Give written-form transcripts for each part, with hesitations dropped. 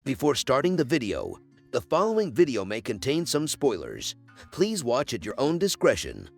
Before starting the video, the following video may contain some spoilers. Please watch at your own discretion.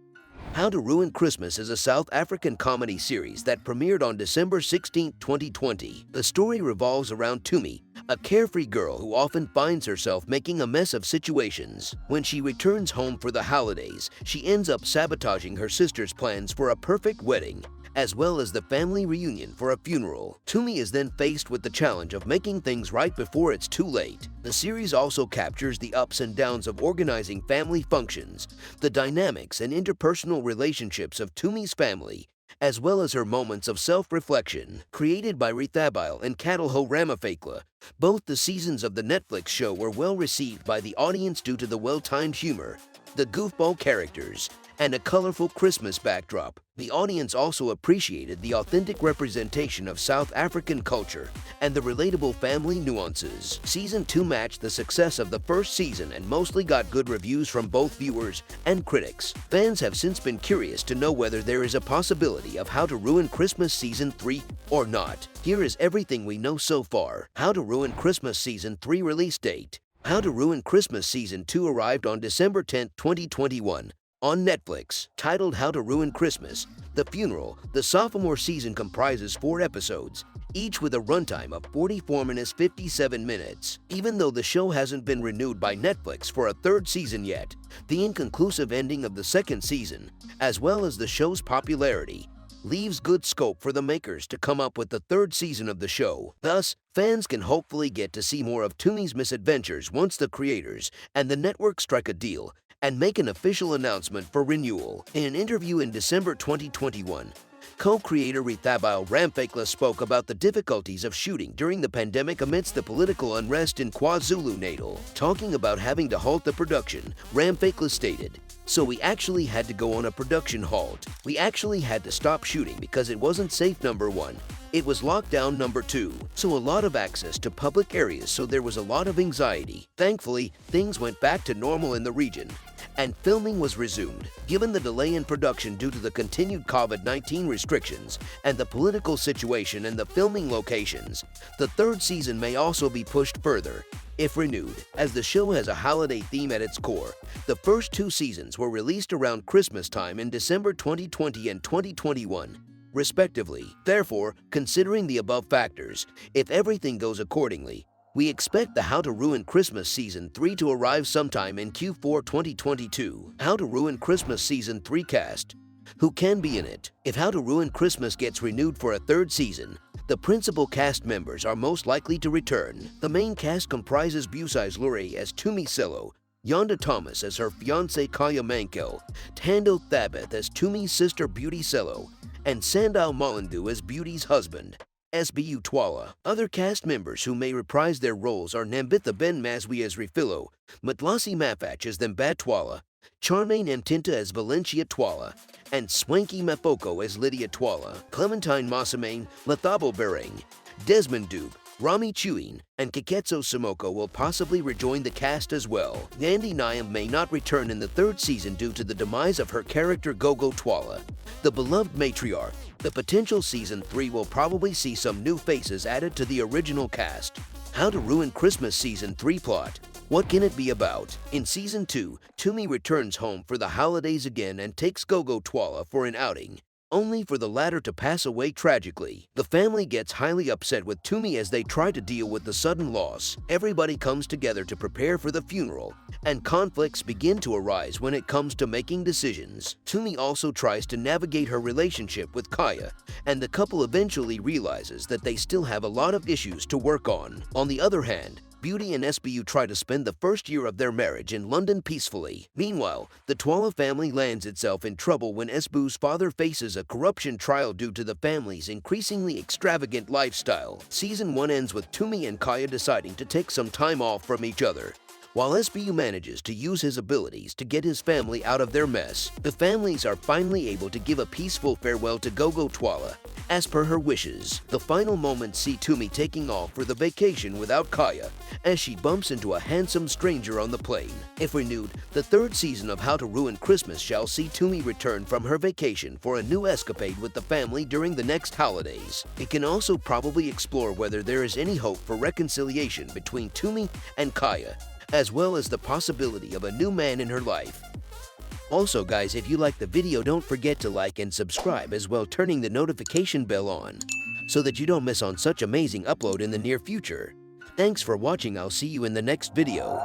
How to Ruin Christmas is a South African comedy series that premiered on December 16, 2020. The story revolves around Tumi, a carefree girl who often finds herself making a mess of situations. When she returns home for the holidays, she ends up sabotaging her sister's plans for a perfect wedding, as well as the family reunion for a funeral. Tumi is then faced with the challenge of making things right before it's too late. The series also captures the ups and downs of organizing family functions, the dynamics and interpersonal relationships of Tumi's family, as well as her moments of self-reflection. Created by Rethabile and Katleho Ramaphakela, both the seasons of the Netflix show were well received by the audience due to the well-timed humor, the goofball characters, and a colorful Christmas backdrop. The audience also appreciated the authentic representation of South African culture and the relatable family nuances. Season 2 matched the success of the first season and mostly got good reviews from both viewers and critics. Fans have since been curious to know whether there is a possibility of How to Ruin Christmas Season 3 or not. Here is everything we know so far. How to Ruin Christmas Season 3 release date. How to Ruin Christmas Season 2 arrived on December 10, 2021. On Netflix. Titled How to Ruin Christmas, The Funeral, the sophomore season comprises 4 episodes, each with a runtime of 44 minutes 57 minutes. Even though the show hasn't been renewed by Netflix for a third season yet, the inconclusive ending of the second season, as well as the show's popularity, leaves good scope for the makers to come up with the third season of the show. Thus, fans can hopefully get to see more of Tumi's misadventures once the creators and the network strike a deal and make an official announcement for renewal. In an interview in December 2021, co-creator Rethabile Ramaphakela spoke about the difficulties of shooting during the pandemic amidst the political unrest in KwaZulu-Natal. Talking about having to halt the production, Ramaphakela stated, "So we actually had to go on a production halt. We actually had to stop shooting because it wasn't safe, number 1. It was lockdown, number 2. So a lot of access to public areas, so there was a lot of anxiety. Thankfully, things went back to normal in the region, and filming was resumed. Given the delay in production due to the continued COVID-19 restrictions and the political situation and the filming locations, the third season may also be pushed further, if renewed, as the show has a holiday theme at its core. The first 2 seasons were released around Christmas time in December 2020 and 2021, respectively. Therefore, considering the above factors, if everything goes accordingly, we expect the How to Ruin Christmas Season 3 to arrive sometime in Q4 2022. How to Ruin Christmas Season 3 cast. Who can be in it? If How to Ruin Christmas gets renewed for a third season, the principal cast members are most likely to return. The main cast comprises Busai's Lure as Tumi Sello, Yonda Thomas as her fiancé Kaya Mankel, Tando Thabeth as Tumi's sister Beauty Sello, and Sandal Molandu as Beauty's husband, SBU Twala. Other cast members who may reprise their roles are Nambitha Ben Mazwi as Refilo, Matlasi Mafach as Thembat Twala, Charmaine Mtinta as Valencia Twala, and Swanky Mafoko as Lydia Twala. Clementine Masamane, Lethabo Bereng, Desmond Dube, Rami Chewin, and Keketso Simoko will possibly rejoin the cast as well. Nandi Nyam may not return in the third season due to the demise of her character Gogo Twala, the beloved matriarch. The potential Season 3 will probably see some new faces added to the original cast. How to Ruin Christmas Season 3 plot. What can it be about? In Season 2, Tumi returns home for the holidays again and takes Gogo Twala for an outing, only for the latter to pass away tragically. The family gets highly upset with Tumi as they try to deal with the sudden loss. Everybody comes together to prepare for the funeral, and conflicts begin to arise when it comes to making decisions. Tumi also tries to navigate her relationship with Kaya, and the couple eventually realizes that they still have a lot of issues to work on. On the other hand, Beauty and SBU try to spend the first year of their marriage in London peacefully. Meanwhile, the Twala family lands itself in trouble when SBU's father faces a corruption trial due to the family's increasingly extravagant lifestyle. Season 1 ends with Tumi and Kaya deciding to take some time off from each other, While SBU manages to use his abilities to get his family out of their mess, the families are finally able to give a peaceful farewell to Gogo Twala, as per her wishes. The final moments see Tumi taking off for the vacation without Kaya, as she bumps into a handsome stranger on the plane. If renewed, the third season of How to Ruin Christmas shall see Tumi return from her vacation for a new escapade with the family during the next holidays. It can also probably explore whether there is any hope for reconciliation between Tumi and Kaya, as well as the possibility of a new man in her life. Also guys, if you like the video, don't forget to like and subscribe, as well turning the notification bell on so that you don't miss on such amazing upload in the near future. Thanks for watching. I'll see you in the next video.